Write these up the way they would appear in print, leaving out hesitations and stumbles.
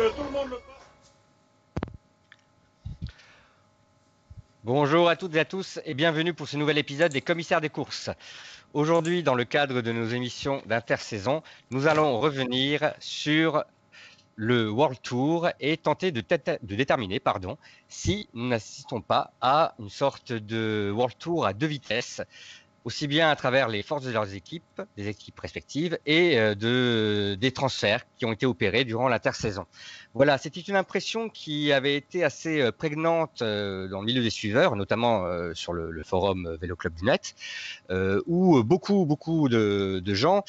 que tout le monde le fasse. Bonjour à toutes et à tous et bienvenue pour ce nouvel épisode des commissaires des courses. Aujourd'hui, dans le cadre de nos émissions d'intersaison, nous allons revenir sur le World Tour et tenter de déterminer si nous n'assistons pas à une sorte de World Tour à deux vitesses, aussi bien à travers les forces de leurs équipes, des équipes respectives, et des transferts qui ont été opérés durant l'intersaison. Voilà, c'était une impression qui avait été assez prégnante dans le milieu des suiveurs, notamment sur le forum Vélo Club du Net, où beaucoup de gens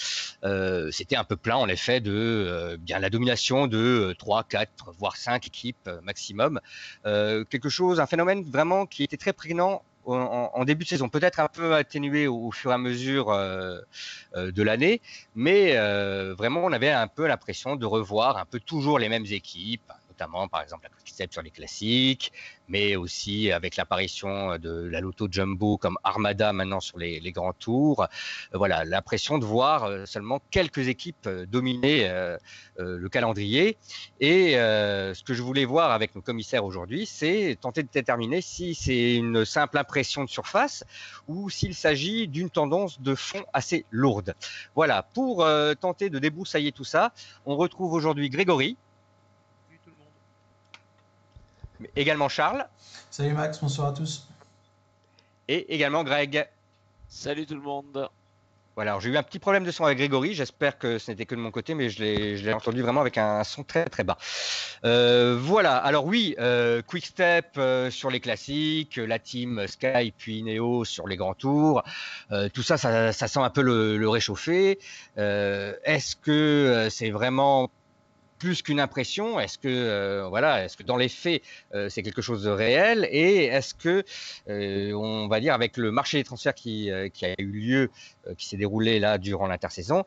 s'étaient un peu plaints en effet de bien la domination de 3, 4, voire 5 équipes maximum. Quelque chose, un phénomène vraiment qui était très prégnant en début de saison, peut-être un peu atténué au fur et à mesure de l'année, mais vraiment on avait un peu l'impression de revoir un peu toujours les mêmes équipes, notamment par exemple la Quick-Step sur les classiques, mais aussi avec l'apparition de la Lotto Jumbo comme Armada maintenant sur les grands tours. Voilà, l'impression de voir seulement quelques équipes dominer le calendrier. Et ce que je voulais voir avec nos commissaires aujourd'hui, c'est tenter de déterminer si c'est une simple impression de surface ou s'il s'agit d'une tendance de fond assez lourde. Voilà, pour tenter de débroussailler tout ça, on retrouve aujourd'hui Grégory. Salut tout le monde. Mais également Charles. Salut Max, bonsoir à tous. Et également Greg. Salut tout le monde. Voilà, alors j'ai eu un petit problème de son avec Grégory, j'espère que ce n'était que de mon côté, mais je l'ai entendu vraiment avec un son très très bas. Voilà, alors oui, Quick Step sur les classiques, la team Sky puis Ineos sur les grands tours, tout ça, ça sent un peu le réchauffer. Est-ce que c'est vraiment plus qu'une impression? Est-ce que dans les faits c'est quelque chose de réel? Et est-ce que on va dire avec le marché des transferts qui a eu lieu, qui s'est déroulé là durant l'intersaison,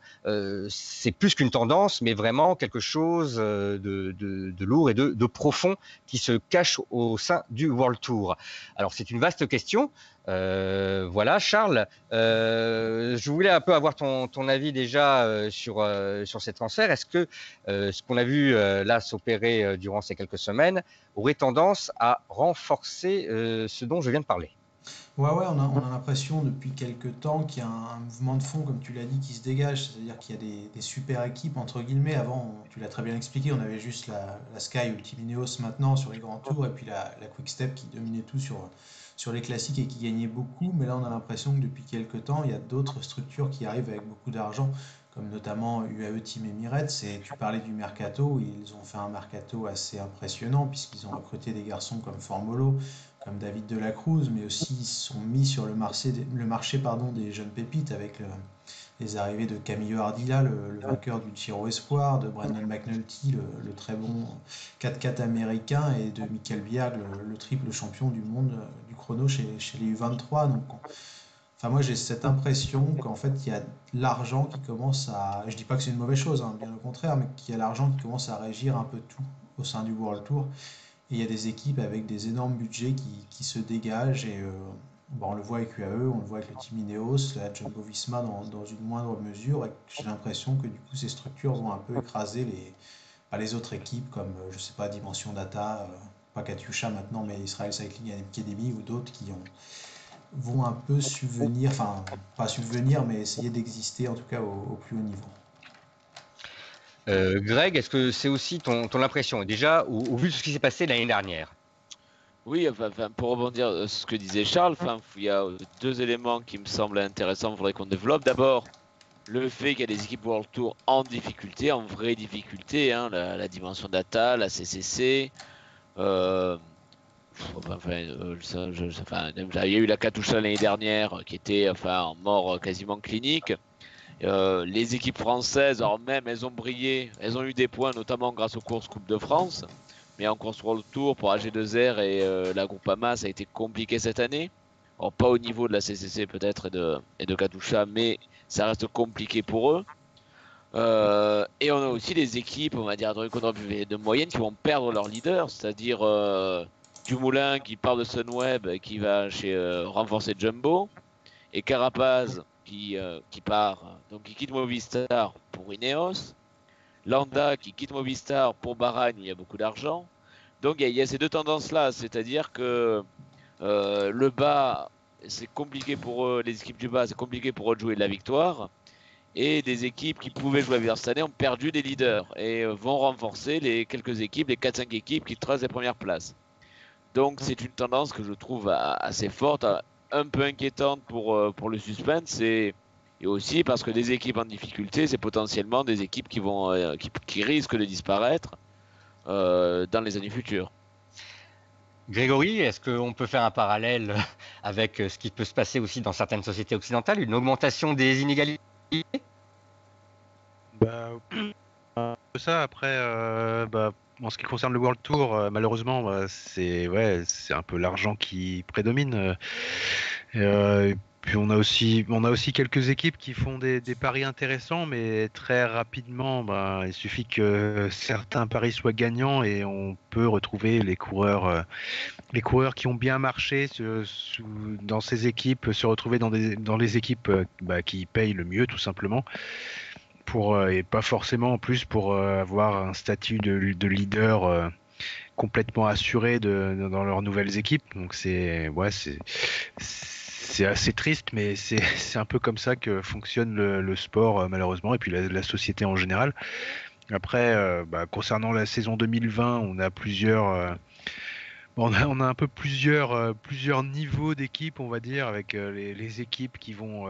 c'est plus qu'une tendance, mais vraiment quelque chose de lourd et de profond qui se cache au sein du World Tour. Alors c'est une vaste question. Voilà, Charles, je voulais un peu avoir ton avis déjà sur ces transferts. Est-ce que ce qu'on a vu là s'opérer durant ces quelques semaines aurait tendance à renforcer ce dont je viens de parler? Ouais, on a l'impression depuis quelques temps qu'il y a un mouvement de fond, comme tu l'as dit, qui se dégage. C'est-à-dire qu'il y a des super équipes, entre guillemets. Avant, tu l'as très bien expliqué, on avait juste la Sky ou le Team Ineos maintenant sur les grands tours, et puis la Quick Step qui dominait tout sur les classiques et qui gagnait beaucoup. Mais là, on a l'impression que depuis quelques temps, il y a d'autres structures qui arrivent avec beaucoup d'argent, comme notamment UAE Team Emirates. Et tu parlais du mercato, ils ont fait un mercato assez impressionnant, puisqu'ils ont recruté des garçons comme Formolo, comme David de la Cruz, mais aussi ils sont mis sur le marché des jeunes pépites avec les arrivées de Camillo Ardila, le vainqueur du Giro Espoir, de Brandon McNulty, le très bon 4x4 américain, et de Michael Bjerg, le triple champion du monde du chrono chez les U23. Donc, enfin, moi j'ai cette impression qu'en fait il y a de l'argent qui commence à, je dis pas que c'est une mauvaise chose, hein, bien au contraire, mais qu'il y a l'argent qui commence à régir un peu tout au sein du World Tour. Et il y a des équipes avec des énormes budgets qui se dégagent. Et bon, on le voit avec UAE, on le voit avec le Team Ineos, la Jumbo Visma dans une moindre mesure. Et j'ai l'impression que du coup, ces structures vont un peu écraser les autres équipes comme, je sais pas, Dimension Data, pas Katyusha maintenant, mais Israel Cycling Academy ou d'autres vont un peu subvenir, enfin, pas subvenir, mais essayer d'exister en tout cas au plus haut niveau. Greg, est-ce que c'est aussi ton impression, déjà au vu de ce qui s'est passé l'année dernière? Oui, enfin, pour rebondir sur ce que disait Charles, il y a deux éléments qui me semblent intéressants, il faudrait qu'on développe. D'abord, le fait qu'il y a des équipes World Tour en difficulté, en vraie difficulté, hein, la dimension data, la CCC. Il y a eu la Katusha l'année dernière qui était en mort quasiment clinique. Les équipes françaises, alors même elles ont brillé, elles ont eu des points notamment grâce aux courses Coupe de France, mais en course World Tour pour AG2R et la Groupama ça a été compliqué cette année. Alors pas au niveau de la CCC peut-être et de Katusha, mais ça reste compliqué pour eux. Et on a aussi des équipes, on va dire de moyenne qui vont perdre leur leader, c'est-à-dire Dumoulin qui part de Sunweb et qui va chez renforcer Jumbo, et Carapaz qui part, donc qui quitte Movistar pour Ineos. Landa qui quitte Movistar pour Bahreïn où il y a beaucoup d'argent. Donc il y a ces deux tendances-là, c'est-à-dire que le bas, c'est compliqué pour eux, les équipes du bas, c'est compliqué pour eux de jouer de la victoire. Et des équipes qui pouvaient jouer la victoire cette année ont perdu des leaders et vont renforcer les quelques équipes, les 4-5 équipes qui tracent les premières places. Donc c'est une tendance que je trouve assez forte, un peu inquiétante pour le suspense et aussi parce que des équipes en difficulté, c'est potentiellement des équipes qui risquent de disparaître dans les années futures. Grégory, est-ce qu'on peut faire un parallèle avec ce qui peut se passer aussi dans certaines sociétés occidentales, une augmentation des inégalités? Bah, un peu ça. Après, en ce qui concerne le World Tour, malheureusement, c'est un peu l'argent qui prédomine. Puis on a aussi quelques équipes qui font des paris intéressants, mais très rapidement, il suffit que certains paris soient gagnants et on peut retrouver les coureurs qui ont bien marché dans ces équipes, se retrouver dans les équipes qui payent le mieux, tout simplement. Et pas forcément en plus pour avoir un statut de leader complètement assuré dans leurs nouvelles équipes. Donc c'est assez triste, mais c'est un peu comme ça que fonctionne le sport malheureusement, et puis la société en général. Après, concernant la saison 2020, on a on a un peu plusieurs niveaux d'équipes, on va dire, avec les équipes qui vont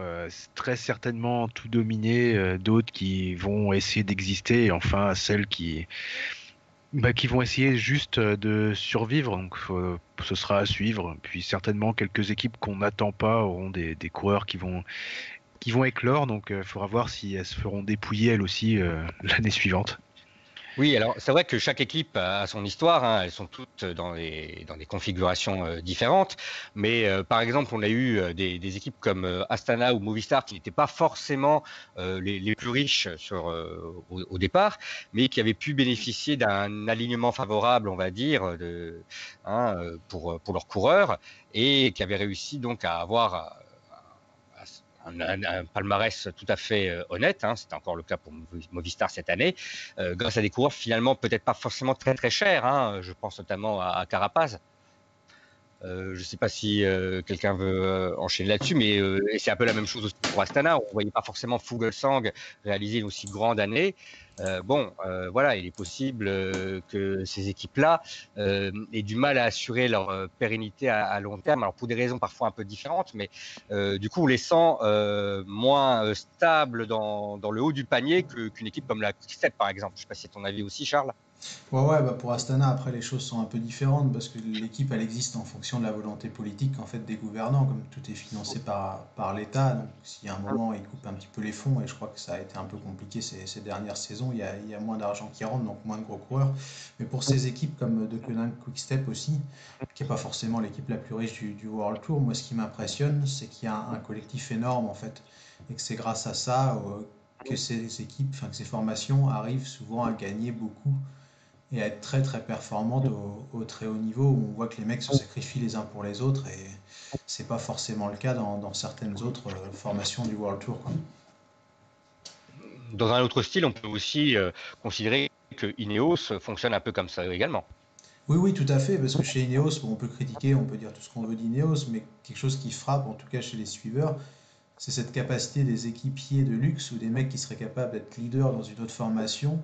très certainement tout dominer, d'autres qui vont essayer d'exister, et enfin celles qui vont essayer juste de survivre. Donc ce sera à suivre. Puis certainement quelques équipes qu'on n'attend pas auront des coureurs qui vont éclore. Donc il faudra voir si elles se feront dépouiller elles aussi l'année suivante. Oui, alors c'est vrai que chaque équipe a son histoire, hein, elles sont toutes dans des configurations différentes, mais par exemple on a eu des équipes comme Astana ou Movistar qui n'étaient pas forcément les plus riches au départ, mais qui avaient pu bénéficier d'un alignement favorable, on va dire, pour leurs coureurs, et qui avaient réussi donc à avoir un palmarès tout à fait honnête, hein, c'est encore le cas pour Movistar cette année, grâce à des coureurs finalement peut-être pas forcément très très chers, hein, je pense notamment à Carapaz. Je ne sais pas si quelqu'un veut enchaîner là-dessus, mais et c'est un peu la même chose aussi pour Astana. On ne voyait pas forcément Fuglsang réaliser une aussi grande année. Voilà, il est possible que ces équipes-là aient du mal à assurer leur pérennité à long terme. Alors pour des raisons parfois un peu différentes, mais du coup on les sent moins stables dans le haut du panier qu'une équipe comme la Quick-Step par exemple. Je ne sais pas si c'est ton avis aussi, Charles. Ouais, pour Astana, après, les choses sont un peu différentes parce que l'équipe, elle existe en fonction de la volonté politique en fait des gouvernants, comme tout est financé par l'État. Donc, s'il y a un moment, ils coupent un petit peu les fonds, et je crois que ça a été un peu compliqué ces dernières saisons, il y a moins d'argent qui rentre, donc moins de gros coureurs. Mais pour ces équipes comme De Koninck Quick-Step aussi, qui n'est pas forcément l'équipe la plus riche du World Tour, moi, ce qui m'impressionne, c'est qu'il y a un collectif énorme en fait, et que c'est grâce à ça que ces équipes, enfin que ces formations arrivent souvent à gagner beaucoup et à être très très performante au très haut niveau, où on voit que les mecs se sacrifient les uns pour les autres, et c'est pas forcément le cas dans certaines autres formations du World Tour, quoi. Dans un autre style, on peut aussi considérer que Ineos fonctionne un peu comme ça également. Oui, oui, tout à fait, parce que chez Ineos, on peut critiquer, on peut dire tout ce qu'on veut d'Ineos, mais quelque chose qui frappe, en tout cas chez les suiveurs, c'est cette capacité des équipiers de luxe ou des mecs qui seraient capables d'être leaders dans une autre formation,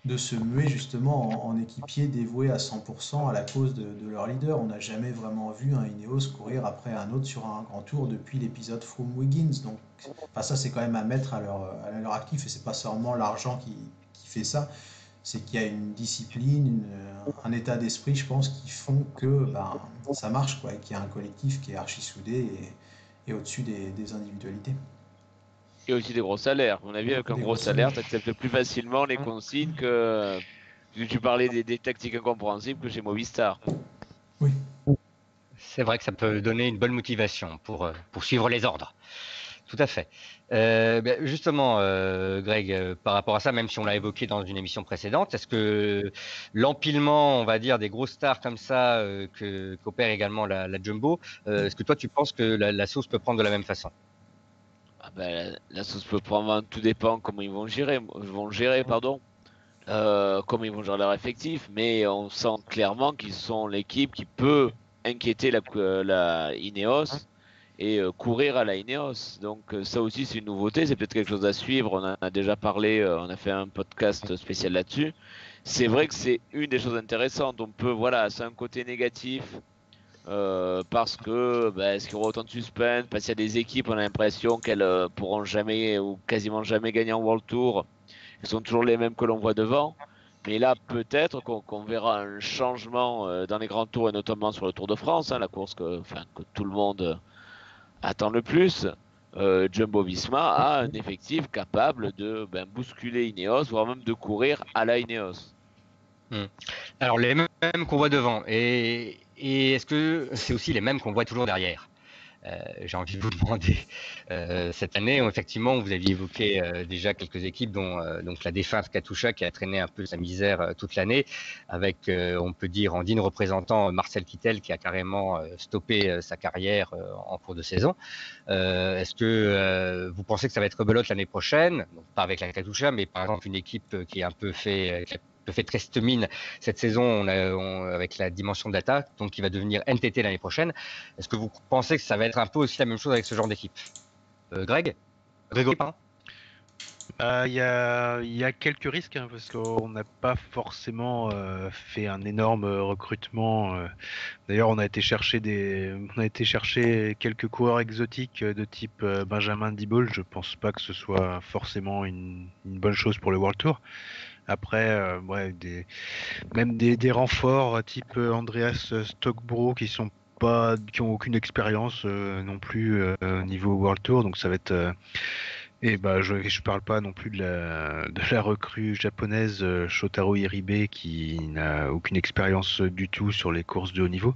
de se muer justement en équipier dévoué à 100% à la cause de leur leader. On n'a jamais vraiment vu un Ineos courir après un autre sur un grand tour depuis l'épisode Froome-Wiggins. Donc, enfin, ça, c'est quand même à mettre à leur actif, et c'est pas seulement l'argent qui fait ça. C'est qu'il y a une discipline, un état d'esprit, je pense, qui font que ça marche, quoi, et qu'il y a un collectif qui est archi soudé et au-dessus des individualités. Et aussi des gros salaires. On a vu avec un Des gros gros salaire, salaires. tu acceptes plus facilement les consignes que tu parlais des tactiques incompréhensibles que chez Movistar. Oui. C'est vrai que ça peut donner une bonne motivation pour suivre les ordres. Tout à fait. Justement, Greg, par rapport à ça, même si on l'a évoqué dans une émission précédente, est-ce que l'empilement, on va dire, des grosses stars comme ça qu'opère également la Jumbo, est-ce que toi tu penses que la sauce peut prendre de la même façon? La sauce peut prendre, tout dépend comment ils vont gérer, pardon. comment ils vont gérer leur effectif, mais on sent clairement qu'ils sont l'équipe qui peut inquiéter la Ineos et courir à la Ineos. Donc ça aussi c'est une nouveauté, c'est peut-être quelque chose à suivre. On en a déjà parlé, on a fait un podcast spécial là-dessus. C'est vrai que c'est une des choses intéressantes. On peut, voilà, c'est un côté négatif parce que est-ce qu'il y aura autant de suspense? Parce qu'il y a des équipes, on a l'impression qu'elles pourront jamais ou quasiment jamais gagner en World Tour. Elles sont toujours les mêmes que l'on voit devant. Mais là, peut-être qu'on verra un changement dans les grands tours et notamment sur le Tour de France, hein, la course que tout le monde attend le plus. Jumbo-Visma a un effectif capable de bousculer Ineos, voire même de courir à la Ineos. Alors les mêmes qu'on voit devant, et est-ce que c'est aussi les mêmes qu'on voit toujours derrière? J'ai envie de vous demander, cette année, effectivement, vous aviez évoqué déjà quelques équipes, dont donc la défunte Katusha qui a traîné un peu sa misère toute l'année, avec, on peut dire, en digne représentant Marcel Kittel qui a carrément stoppé sa carrière en cours de saison. Est-ce que vous pensez que ça va être rebelote l'année prochaine? Donc, pas avec la Katusha, mais par exemple une équipe qui est un peu fait, triste mine cette saison avec la dimension data, donc qui va devenir NTT l'année prochaine. Est-ce que vous pensez que ça va être un peu aussi la même chose avec ce genre d'équipe? Grégory, pardon. Il y a quelques risques hein, parce qu'on n'a pas forcément fait un énorme recrutement. D'ailleurs, on a été chercher quelques coureurs exotiques de type Benjamin Dibol. Je pense pas que ce soit forcément une bonne chose pour le World Tour. Après, même des renforts type Andreas Stockbro qui ont aucune expérience non plus au niveau World Tour, donc ça va être je parle pas non plus de la recrue japonaise Shotaro Iribe qui n'a aucune expérience du tout sur les courses de haut niveau,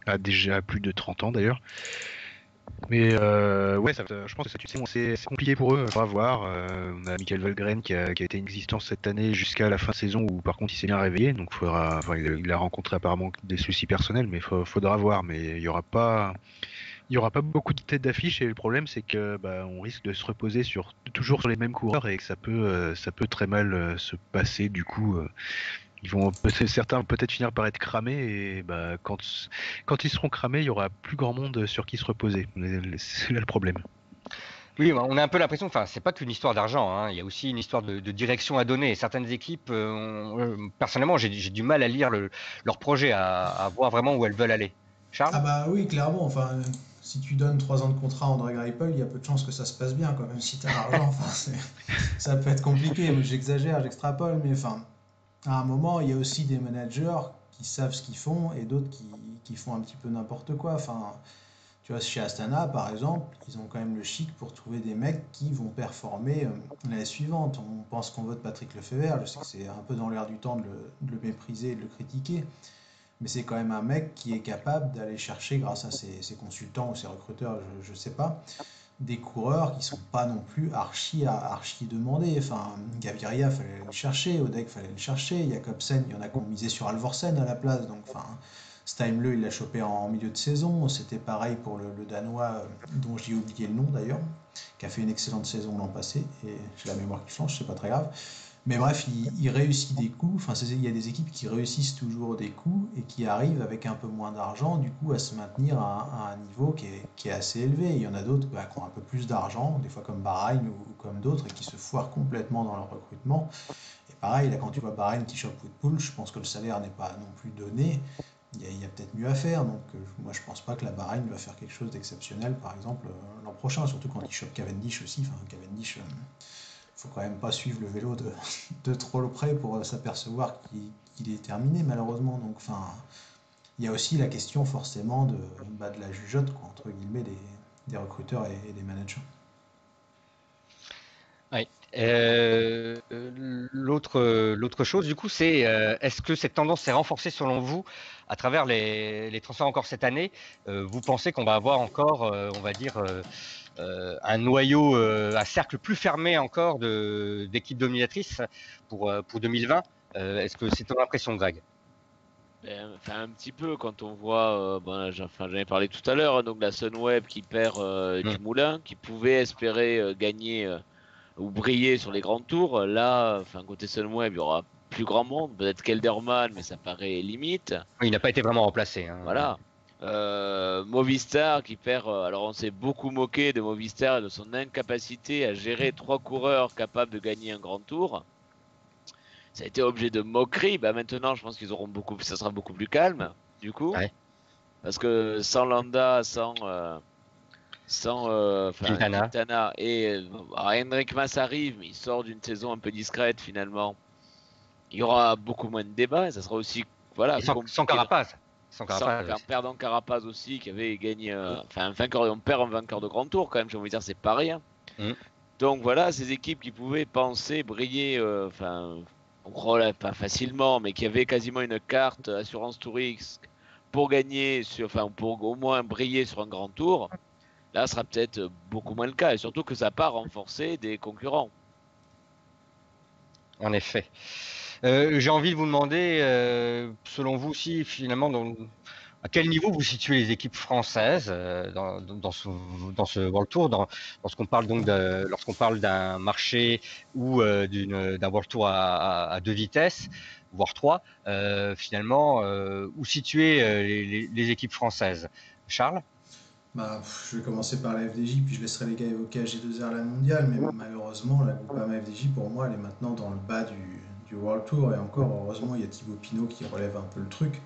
a déjà plus de 30 ans d'ailleurs. Mais je pense que c'est compliqué pour eux, on va voir. On a Michael Valgren qui a été une existence cette année jusqu'à la fin de saison où par contre il s'est bien réveillé, donc il a rencontré apparemment des soucis personnels, mais faudra voir. Mais il y aura pas beaucoup de têtes d'affiche et le problème c'est que on risque de se reposer toujours sur les mêmes coureurs et que ça peut très mal se passer du coup. Certains vont peut-être finir par être cramés et quand ils seront cramés, il y aura plus grand monde sur qui se reposer. C'est là le problème. Oui, on a un peu l'impression, enfin, c'est pas qu'une histoire d'argent, hein, il y a aussi une histoire de direction à donner. Et certaines équipes, personnellement, j'ai du mal à lire leur projet, à voir vraiment où elles veulent aller. Charles? Ah bah oui, clairement, enfin, si tu donnes 3 ans de contrat à André Greipel, il y a peu de chances que ça se passe bien, quand même, si t'as l'argent, enfin, ça peut être compliqué, j'exagère, j'extrapole, mais enfin, à un moment, il y a aussi des managers qui savent ce qu'ils font et d'autres qui font un petit peu n'importe quoi, enfin, tu vois, chez Astana, par exemple, ils ont quand même le chic pour trouver des mecs qui vont performer l'année suivante. On pense qu'on vote Patrick Lefebvre, je sais que c'est un peu dans l'air du temps de le mépriser et de le critiquer, mais c'est quand même un mec qui est capable d'aller chercher, grâce à ses consultants ou ses recruteurs, je sais pas, des coureurs qui sont pas non plus archi demandés. Enfin, Gaviria, fallait le chercher, Odek, fallait le chercher, Jacobsen, il y en a qui ont misé sur Alvorsen à la place, donc enfin, Steinle, il l'a chopé en milieu de saison. C'était pareil pour le Danois, dont j'ai oublié le nom d'ailleurs, qui a fait une excellente saison l'an passé, et j'ai la mémoire qui flanche, c'est pas très grave. Mais bref, il réussit des coups. Enfin, il y a des équipes qui réussissent toujours des coups et qui arrivent avec un peu moins d'argent, du coup, à se maintenir à un niveau qui est assez élevé. Il y en a d'autres qui ont un peu plus d'argent, des fois comme Bahreïn ou comme d'autres, et qui se foirent complètement dans leur recrutement. Et pareil, là, quand tu vois Bahreïn qui chope Woodpool, je pense que le salaire n'est pas non plus donné. Il y a peut-être mieux à faire. Donc, moi, je pense pas que la Bahreïn va faire quelque chose d'exceptionnel, par exemple, l'an prochain, surtout quand il chope Cavendish aussi. Enfin, Cavendish, faut quand même pas suivre le vélo de trop près pour s'apercevoir qu'il est terminé malheureusement. Donc, enfin, il y a aussi la question forcément de la jugeote, quoi, entre guillemets, des recruteurs et des managers. Oui. L'autre chose, du coup, c'est est-ce que cette tendance s'est renforcée selon vous à travers les transferts encore cette année? Vous pensez qu'on va avoir encore, on va dire, un noyau, un cercle plus fermé encore d'équipes dominatrices pour 2020? Est-ce que c'est ton impression, Greg? Enfin, un petit peu quand on voit, j'en ai parlé tout à l'heure, hein, donc la Sunweb qui perd Mm. Dumoulin, qui pouvait espérer gagner ou briller sur les grands tours. Là, enfin, côté Sunweb, il y aura plus grand monde. Peut-être Kelderman, mais ça paraît limite. Oui, il n'a pas été vraiment remplacé. Hein. Voilà. Movistar qui perd. Alors, on s'est beaucoup moqué de Movistar et de son incapacité à gérer 3 coureurs capables de gagner un grand tour. Ça a été objet de moquerie. Bah, maintenant, je pense qu'ils auront ça sera beaucoup plus calme, du coup. Ouais. Parce que sans Landa, enfin, Quintana. et Henrik Mas arrive, mais il sort d'une saison un peu discrète finalement. Il y aura beaucoup moins de débats et ça sera aussi voilà Et sans Carapaz. en perdant Carapaz aussi qui avait gagné enfin un vainqueur, on perd un vainqueur de grand tour quand même, j'ai envie de dire, c'est pas rien. Donc voilà, ces équipes qui pouvaient penser briller enfin pas facilement, mais qui avaient quasiment une carte assurance Tourix pour gagner enfin pour au moins briller sur un grand tour. Là, ce sera peut-être beaucoup moins le cas, et surtout que ça part renforcer des concurrents. En effet. J'ai envie de vous demander, selon vous aussi, finalement, à quel niveau vous situez les équipes françaises dans ce World Tour, dans ce qu'on parle donc lorsqu'on parle d'un marché ou d'un World Tour à 2 vitesses, voire 3, finalement, où situer les équipes françaises? Charles? Bah, je vais commencer par la FDJ, puis je laisserai les gars évoquer AG2R la mondiale, mais malheureusement, la Groupama FDJ, pour moi, elle est maintenant dans le bas du World Tour, et encore, heureusement, il y a Thibaut Pinot qui relève un peu le truc.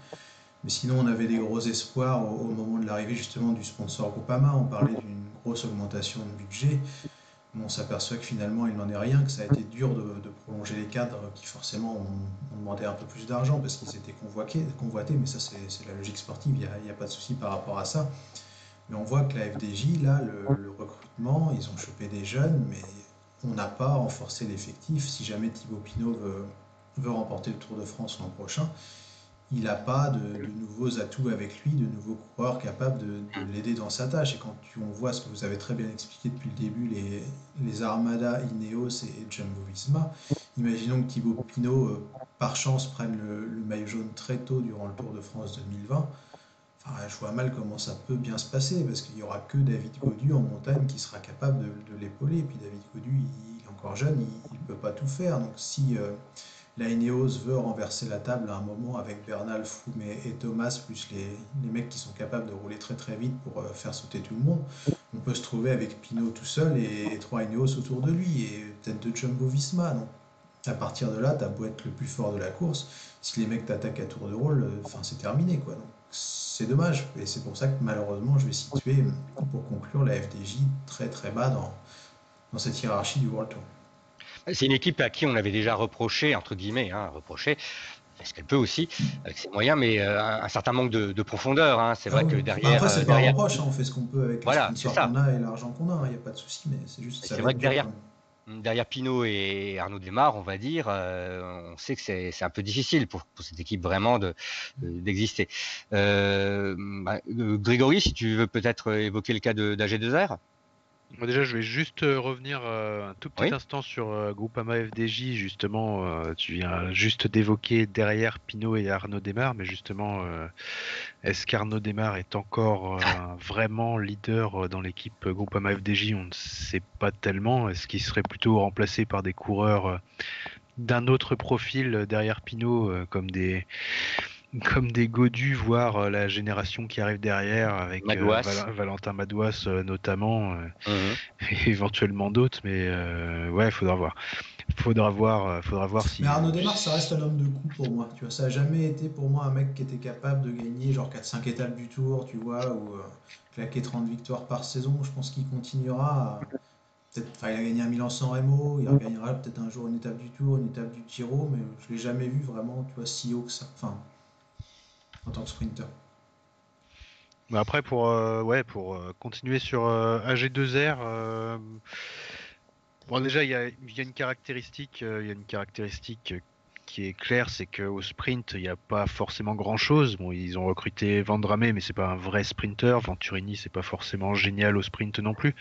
Mais sinon, on avait des gros espoirs au moment de l'arrivée justement du sponsor Groupama, on parlait d'une grosse augmentation de budget. On s'aperçoit que finalement, il n'en est rien, que ça a été dur de prolonger les cadres qui forcément ont demandé un peu plus d'argent parce qu'ils étaient convoités, mais ça c'est la logique sportive, il n'y a pas de souci par rapport à ça. Mais on voit que la FDJ, là, le recrutement, ils ont chopé des jeunes, mais on n'a pas renforcé l'effectif. Si jamais Thibaut Pinot veut remporter le Tour de France l'an prochain, il n'a pas de nouveaux atouts avec lui, de nouveaux coureurs capables de l'aider dans sa tâche. Et quand on voit ce que vous avez très bien expliqué depuis le début, les Armada, Ineos et Jumbo-Visma, imaginons que Thibaut Pinot, par chance, prenne le maillot jaune très tôt durant le Tour de France 2020. Enfin, je vois mal comment ça peut bien se passer, parce qu'il n'y aura que David Gaudu en montagne qui sera capable de l'épauler. Et puis David Gaudu, il est encore jeune, il ne peut pas tout faire. Donc si la Ineos veut renverser la table à un moment avec Bernal, Froome et Thomas, plus les mecs qui sont capables de rouler très très vite pour faire sauter tout le monde, on peut se trouver avec Pinot tout seul et 3 Ineos autour de lui, et peut-être 2 Jumbo-Visma. Donc à partir de là, t'as beau être le plus fort de la course, si les mecs t'attaquent à tour de rôle, c'est terminé, quoi. Donc c'est dommage, et c'est pour ça que malheureusement je vais situer, pour conclure, la FDJ très très bas dans cette hiérarchie du World Tour. C'est une équipe à qui on avait déjà reproché, entre guillemets, reproché, ce qu'elle peut aussi, avec ses moyens, mais un certain manque de profondeur. Hein. C'est vrai que derrière. Après, c'est pas un reproche, on fait ce qu'on peut avec les sponsors ça. qu'on a et l'argent qu'on a, il n'y a pas de souci, mais c'est juste ça. C'est vrai que derrière Pinot et Arnaud Démare, on va dire, on sait que c'est un peu difficile pour cette équipe vraiment d'exister. Grégory, si tu veux peut-être évoquer le cas d'AG2R. Déjà, je vais juste revenir un tout petit instant sur Groupama FDJ. Justement, tu viens juste d'évoquer derrière Pinot et Arnaud Démare, mais justement, est-ce qu'Arnaud Démare est encore vraiment leader dans l'équipe Groupama FDJ? On ne sait pas tellement. Est-ce qu'il serait plutôt remplacé par des coureurs d'un autre profil derrière Pinot, comme des Godus, voire la génération qui arrive derrière avec Valentin Madouas notamment, et éventuellement d'autres, mais ouais, faudra voir. Faudra voir si. Mais Arnaud Démare, ça reste un homme de coup pour moi. Tu vois, ça a jamais été pour moi un mec qui était capable de gagner genre 4-5 étapes du Tour, tu vois, ou claquer 30 victoires par saison. Je pense qu'il continuera. Il a gagné un Milan-San Remo, il regagnera peut-être un jour une étape du Tour, une étape du Giro, mais je l'ai jamais vu vraiment, tu vois, si haut que ça. Enfin, en tant que sprinter. Mais après, pour continuer sur AG2R, bon, déjà, il y a une caractéristique, qui est claire, c'est qu'au sprint, il n'y a pas forcément grand-chose. Bon, ils ont recruté Vendramé, mais c'est pas un vrai sprinter. Venturini, c'est pas forcément génial au sprint non plus.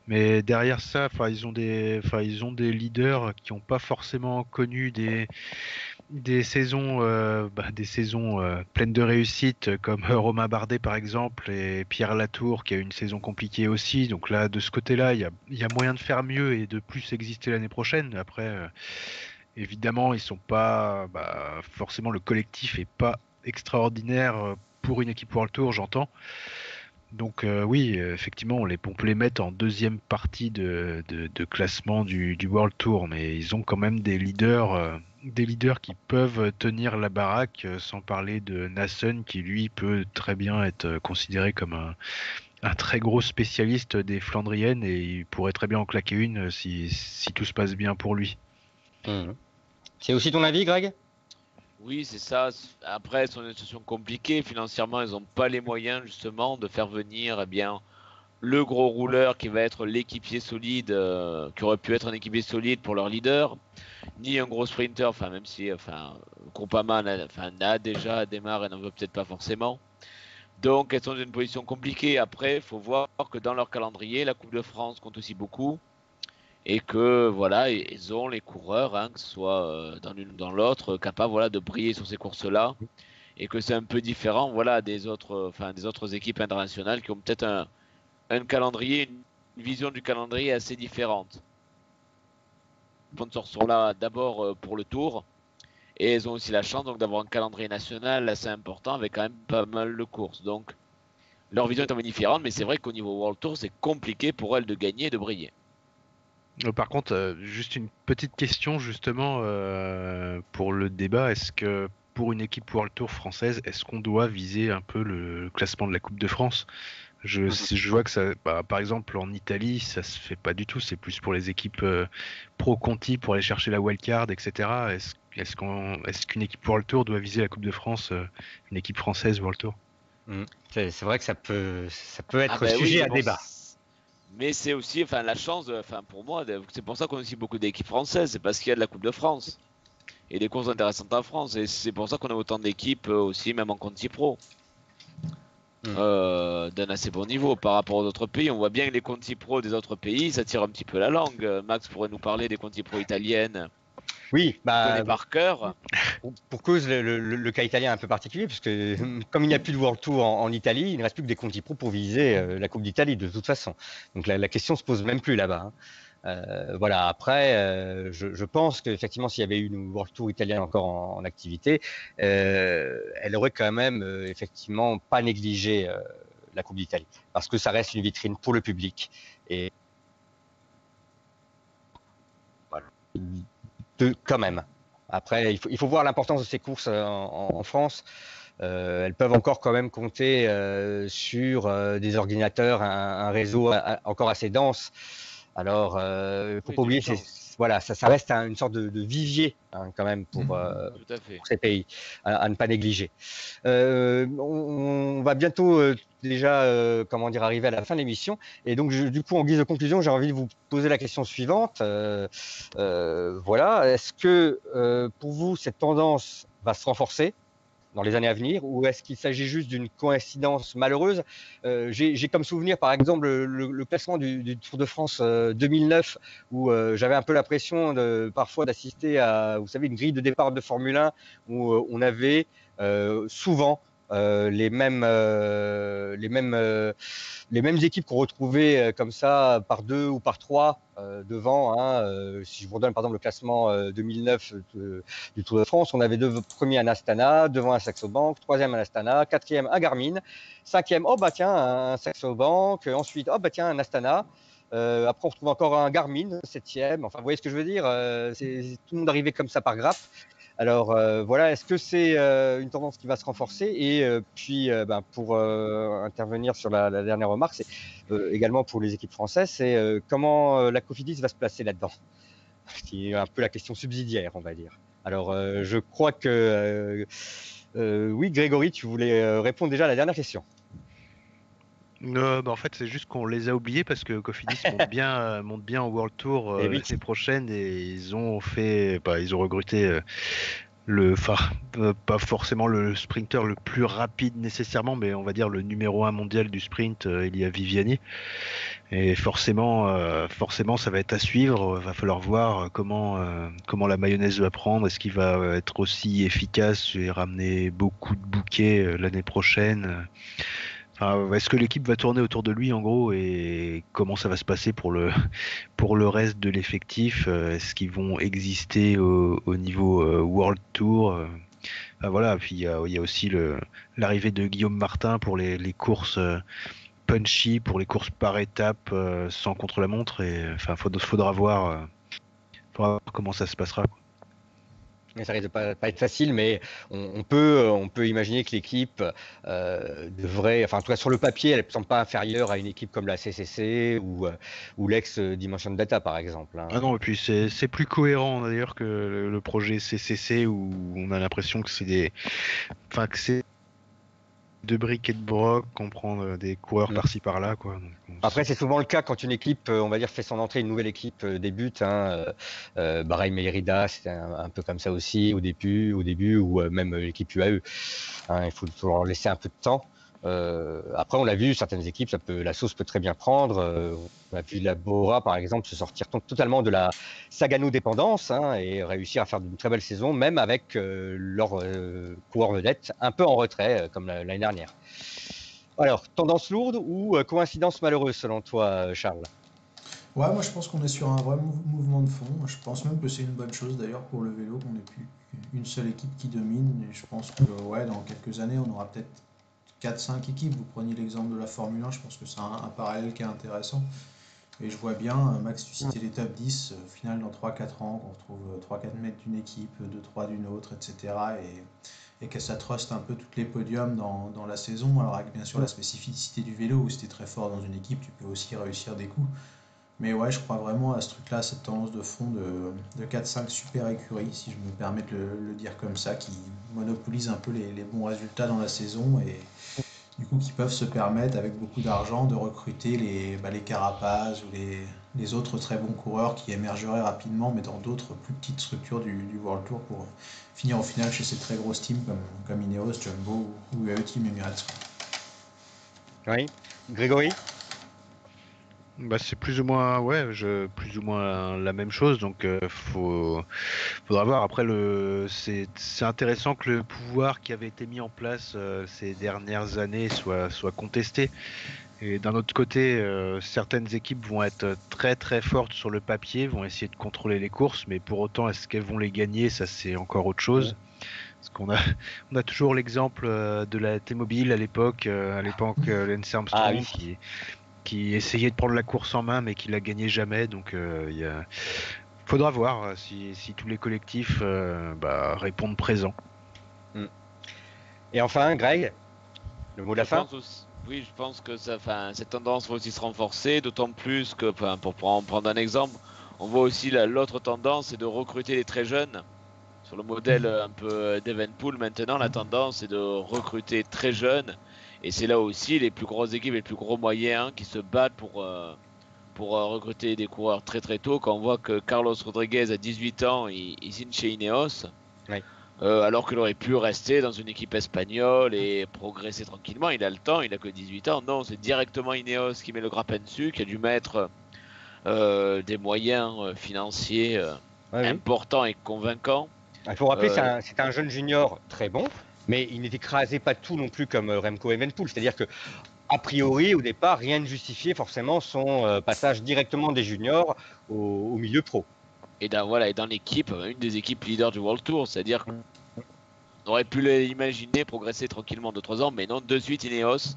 Mais derrière ça, ils ont des leaders qui n'ont pas forcément connu des saisons pleines de réussite comme Romain Bardet par exemple et Pierre Latour qui a eu une saison compliquée aussi. Donc là, de ce côté-là, il y a moyen de faire mieux et de plus exister l'année prochaine. Après, évidemment, ils sont pas, forcément le collectif est pas extraordinaire pour une équipe World Tour, j'entends. Donc oui, effectivement, on peut les mettre en deuxième partie de classement du World Tour, mais ils ont quand même des leaders qui peuvent tenir la baraque, sans parler de Nassen qui lui peut très bien être considéré comme un très gros spécialiste des Flandriennes et il pourrait très bien en claquer une si tout se passe bien pour lui. Mhm. C'est aussi ton avis, Greg? Oui, c'est ça. Après, c'est une situation compliquée. Financièrement, ils n'ont pas les moyens justement de faire venir le gros rouleur qui va être l'équipier solide, qui aurait pu être un équipier solide pour leur leader, ni un gros sprinter, enfin même si Groupama n'a déjà démarré et n'en veut peut-être pas forcément. Donc elles sont dans une position compliquée. Après, il faut voir que dans leur calendrier, la Coupe de France compte aussi beaucoup et que voilà, ils ont les coureurs, que ce soit dans l'une ou dans l'autre, capables de briller sur ces courses-là et que c'est un peu différent des autres équipes internationales qui ont peut-être un calendrier, une vision du calendrier assez différente. Les sponsors sont là d'abord pour le Tour et ils ont aussi la chance donc d'avoir un calendrier national assez important avec quand même pas mal de courses. Donc leur vision est un peu différente, mais c'est vrai qu'au niveau World Tour, c'est compliqué pour elles de gagner et de briller. Par contre, juste une petite question justement pour le débat. Est-ce que pour une équipe World Tour française, est-ce qu'on doit viser un peu le classement de la Coupe de France? Je vois que ça, par exemple en Italie, ça se fait pas du tout. C'est plus pour les équipes pro Conti pour aller chercher la wildcard, etc. Est-ce qu'une équipe World Tour doit viser la Coupe de France, une équipe française World Tour? C'est vrai que ça peut Ah être ben oui, sujet à débat. mais c'est aussi la chance, pour moi, c'est pour ça qu'on a aussi beaucoup d'équipes françaises, c'est parce qu'il y a de la Coupe de France et des courses intéressantes en France, et c'est pour ça qu'on a autant d'équipes aussi, même en Conti Pro. D'un assez bon niveau par rapport aux autres pays. On voit bien que les Conti Pro des autres pays, ça tire un petit peu la langue. Max pourrait nous parler des Conti Pro italiennes, Oui, connaît par cœur. pour cause, le cas italien est un peu particulier, puisque comme il n'y a plus de World Tour en Italie, il ne reste plus que des Conti Pro pour viser la Coupe d'Italie, de toute façon. Donc la question se pose même plus là-bas. Voilà, après, je pense qu'effectivement, s'il y avait eu une World Tour italienne encore en activité, elle aurait quand même effectivement pas négligé la Coupe d'Italie, parce que ça reste une vitrine pour le public. Et voilà. Quand même. Après, il faut voir l'importance de ces courses en France. Elles peuvent encore quand même compter sur des ordinateurs, un réseau encore assez dense. Alors, il ne faut pas oublier, voilà, ça reste une sorte de vivier quand même pour ces pays à ne pas négliger. On va bientôt déjà comment dire, arriver à la fin de l'émission. Et donc, du coup, en guise de conclusion, j'ai envie de vous poser la question suivante. Voilà, est-ce que pour vous, cette tendance va se renforcer dans les années à venir, ou est-ce qu'il s'agit juste d'une coïncidence malheureuse? J'ai comme souvenir, par exemple, le classement du Tour de France 2009, où j'avais un peu l'impression parfois d'assister à, vous savez, une grille de départ de Formule 1, où on avait souvent les mêmes équipes qu'on retrouvait comme ça par 2 ou par 3 devant. Si je vous redonne par exemple le classement 2009 du Tour de France, on avait deux premiers un Astana, devant un Saxo Bank, troisième un Astana, quatrième un Garmin, cinquième, oh bah tiens, un Saxo Bank, ensuite, oh bah tiens, un Astana. Après, on retrouve encore un Garmin, septième. Enfin, vous voyez ce que je veux dire, tout le monde arrivait comme ça par grappe. Alors voilà, est-ce que c'est une tendance qui va se renforcer? Et puis, pour intervenir sur la dernière remarque, c'est également pour les équipes françaises, c'est comment la Cofidis va se placer là-dedans, qui est un peu la question subsidiaire, on va dire. Alors, je crois que oui, Grégory, tu voulais répondre déjà à la dernière question. En fait, c'est juste qu'on les a oubliés parce que Cofidis monte bien au World Tour Eh oui. l'année prochaine et ils ont recruté enfin, pas forcément le sprinter le plus rapide nécessairement, mais on va dire le numéro 1 mondial du sprint, Elia Viviani. Et forcément, ça va être à suivre. Va falloir voir comment la mayonnaise va prendre. Est-ce qu'il va être aussi efficace et ramener beaucoup de bouquets l'année prochaine? Enfin, est-ce que l'équipe va tourner autour de lui en gros, et comment ça va se passer pour pour le reste de l'effectif? Est-ce qu'ils vont exister au niveau World Tour? Enfin, voilà. Puis il y a aussi l'arrivée de Guillaume Martin pour les courses punchy, pour les courses par étapes sans contre-la-montre. Et enfin, faudra voir comment ça se passera, quoi. Mais ça risque de pas être facile, mais on peut imaginer que l'équipe devrait, enfin en tout cas sur le papier, elle ne semble pas inférieure à une équipe comme la CCC ou l'ex-Dimension Data par exemple, hein. Ah non, et puis c'est plus cohérent d'ailleurs que le projet CCC, où on a l'impression que enfin que c'est de briques et de broc, qu'on prend des coureurs Mm. par-ci par-là, quoi. Donc, Après, c'est souvent le cas quand une équipe, on va dire, fait son entrée, une nouvelle équipe débute, hein. Bahreïn Merida, c'était un peu comme ça aussi au début, ou même l'équipe UAE, hein, il faut leur laisser un peu de temps. Après, on l'a vu, certaines équipes, la sauce peut très bien prendre. On a vu la Bora, par exemple, se sortir totalement de la Sagano-dépendance, hein, et réussir à faire une très belle saison, même avec leur coureur vedette un peu en retrait, comme l'année dernière. Alors, tendance lourde ou coïncidence malheureuse selon toi, Charles? Ouais, moi je pense qu'on est sur un vrai mouvement de fond. Je pense même que c'est une bonne chose d'ailleurs pour le vélo qu'on n'ait plus une seule équipe qui domine. Et je pense que ouais, dans quelques années, on aura peut-être 4 5 équipes. Vous preniez l'exemple de la Formule 1, je pense que c'est un parallèle qui est intéressant. Et je vois bien, Max, tu citais les top 10, au final dans 3 4 ans, qu'on retrouve 3 4 mètres d'une équipe, 2 3 d'une autre, etc. Et que ça truste un peu toutes les podiums dans la saison. Alors avec bien sûr la spécificité du vélo, où si tu es très fort dans une équipe, tu peux aussi réussir des coups. Mais ouais, je crois vraiment à ce truc-là, cette tendance de fond de 4 5 super écuries, si je me permets de le dire comme ça, qui monopolisent un peu les bons résultats dans la saison et du coup qui peuvent se permettre, avec beaucoup d'argent, de recruter les Carapaz ou les autres très bons coureurs qui émergeraient rapidement, mais dans d'autres plus petites structures du World Tour pour finir au final chez ces très grosses teams comme Ineos, Jumbo ou UAE Team Emirates, quoi. Oui. Grégory? bah, c'est plus ou moins, ouais, plus ou moins la même chose. Donc, faudra voir. Après, c'est intéressant que le pouvoir qui avait été mis en place ces dernières années soit contesté. Et d'un autre côté, certaines équipes vont être très très fortes sur le papier, vont essayer de contrôler les courses, mais pour autant, est-ce qu'elles vont les gagner? Ça, c'est encore autre chose. Parce qu'on a, on a toujours l'exemple de la T-Mobile à l'époque Lance Ah Armstrong oui. qui essayait de prendre la course en main, mais qui la gagnait jamais. Donc, faudra voir si tous les collectifs répondent présent. Mm. Et enfin, Greg, le mot de Je la fin? pense aussi, oui, je pense que cette tendance va aussi se renforcer, d'autant plus que, pour prendre un exemple, on voit aussi l'autre tendance, c'est de recruter les très jeunes. Sur le modèle un peu d'Evenpool, maintenant, la tendance est de recruter très jeunes. Et c'est là aussi les plus grosses équipes, les plus gros moyens qui se battent pour recruter des coureurs très très tôt. Quand on voit que Carlos Rodriguez, à 18 ans, il signe chez Ineos, Oui. alors qu'il aurait pu rester dans une équipe espagnole et progresser tranquillement. Il a le temps, il a que 18 ans. Non, c'est directement Ineos qui met le grappin dessus, qui a dû mettre des moyens financiers Oui, oui. importants et convaincants. Il faut rappeler, Euh, c'est un jeune junior très bon, mais il n'écrasait pas tout non plus comme Remco Evenepoel. C'est-à-dire que, a priori, au départ, rien ne justifiait forcément son passage directement des juniors au milieu pro. et dans l'équipe, une des équipes leaders du World Tour, c'est-à-dire qu'on aurait pu l'imaginer progresser tranquillement de 3 ans, mais non, de suite Ineos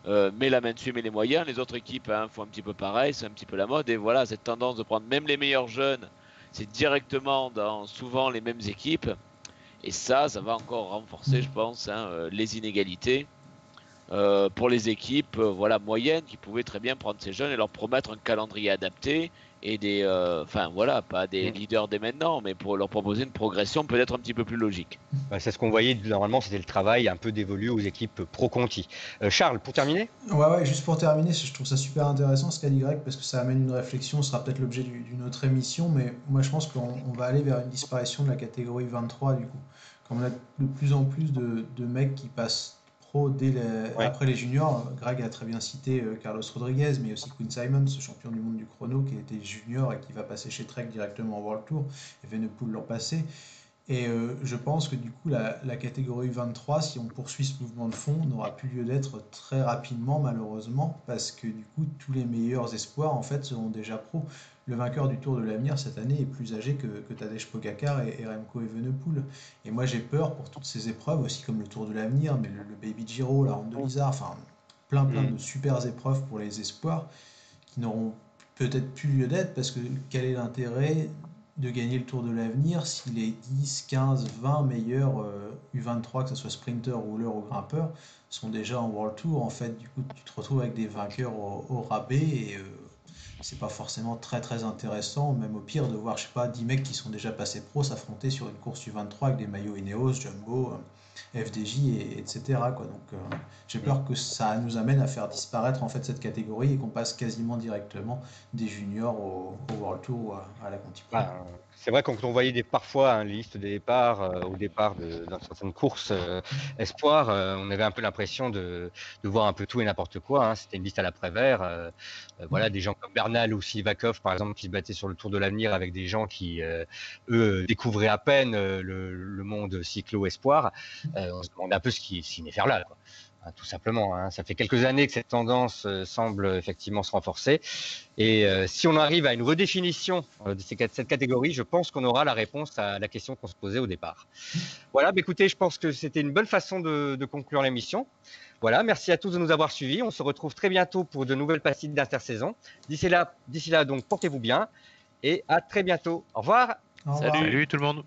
met la main dessus, met les moyens. Les autres équipes font un petit peu pareil, c'est un petit peu la mode. Et voilà, cette tendance de prendre même les meilleurs jeunes, c'est directement dans souvent les mêmes équipes. Et ça va encore renforcer, je pense, les inégalités pour les équipes moyennes qui pouvaient très bien prendre ces jeunes et leur promettre un calendrier adapté et pas des Mm. leaders dès maintenant, mais pour leur proposer une progression peut-être un petit peu plus logique. C'est ce qu'on voyait normalement, c'était le travail un peu dévolu aux équipes pro-Conti. Charles, pour terminer? Ouais, juste pour terminer, je trouve ça super intéressant ce qu'a dit Greg parce que ça amène une réflexion, ce sera peut-être l'objet d'une autre émission, mais moi je pense qu'on va aller vers une disparition de la catégorie 23 du coup. comme on a de plus en plus de mecs qui passent pro Ouais. après les juniors. Greg a très bien cité Carlos Rodriguez, mais aussi Quinn Simons, ce champion du monde du chrono qui était junior et qui va passer chez Trek directement au World Tour, et Venepool l'an passé. Et je pense que du coup, la catégorie 23, si on poursuit ce mouvement de fond, n'aura plus lieu d'être très rapidement, malheureusement, parce que du coup, tous les meilleurs espoirs, en fait, seront déjà pros. Le vainqueur du Tour de l'Avenir cette année est plus âgé que Tadej Pogacar et Remco Evenepoel. Et moi, j'ai peur pour toutes ces épreuves, aussi comme le Tour de l'Avenir, mais le Baby Giro, la Ronde de l'Isère, enfin, plein de super épreuves pour les espoirs qui n'auront peut-être plus lieu d'être, parce que quel est l'intérêt de gagner le Tour de l'Avenir si les 10, 15, 20 meilleurs U23, que ce soit sprinter, rouleur ou grimpeur, sont déjà en World Tour. En fait, du coup, tu te retrouves avec des vainqueurs au rabais et c'est pas forcément très intéressant, même au pire, de voir, je sais pas, 10 mecs qui sont déjà passés pro s'affronter sur une course U23 avec des maillots Ineos, Jumbo, FDJ, etc. quoi. Donc, j'ai peur que ça nous amène à faire disparaître en fait cette catégorie et qu'on passe quasiment directement des juniors au World Tour ou à la Conti Pro. Ben, c'est vrai quand on voyait parfois les listes des départs au départ dans certaines courses espoir, on avait un peu l'impression de voir un peu tout et n'importe quoi. Hein. C'était une liste à l'après-vert. Voilà, des gens comme Bernal ou Sivakov, par exemple, qui se battaient sur le Tour de l'Avenir avec des gens qui, eux, découvraient à peine le monde cyclo-espoir. On se demandait un peu ce qu'ils venaient faire là, quoi. Hein, tout simplement. Hein. Ça fait quelques années que cette tendance semble effectivement se renforcer. Et si on arrive à une redéfinition de cette catégorie, je pense qu'on aura la réponse à la question qu'on se posait au départ. Voilà, bah écoutez, je pense que c'était une bonne façon de conclure l'émission. Voilà, merci à tous de nous avoir suivis. On se retrouve très bientôt pour de nouvelles pastilles d'intersaison. D'ici là, donc, portez-vous bien et à très bientôt. Au revoir. Au revoir. Salut! Salut tout le monde.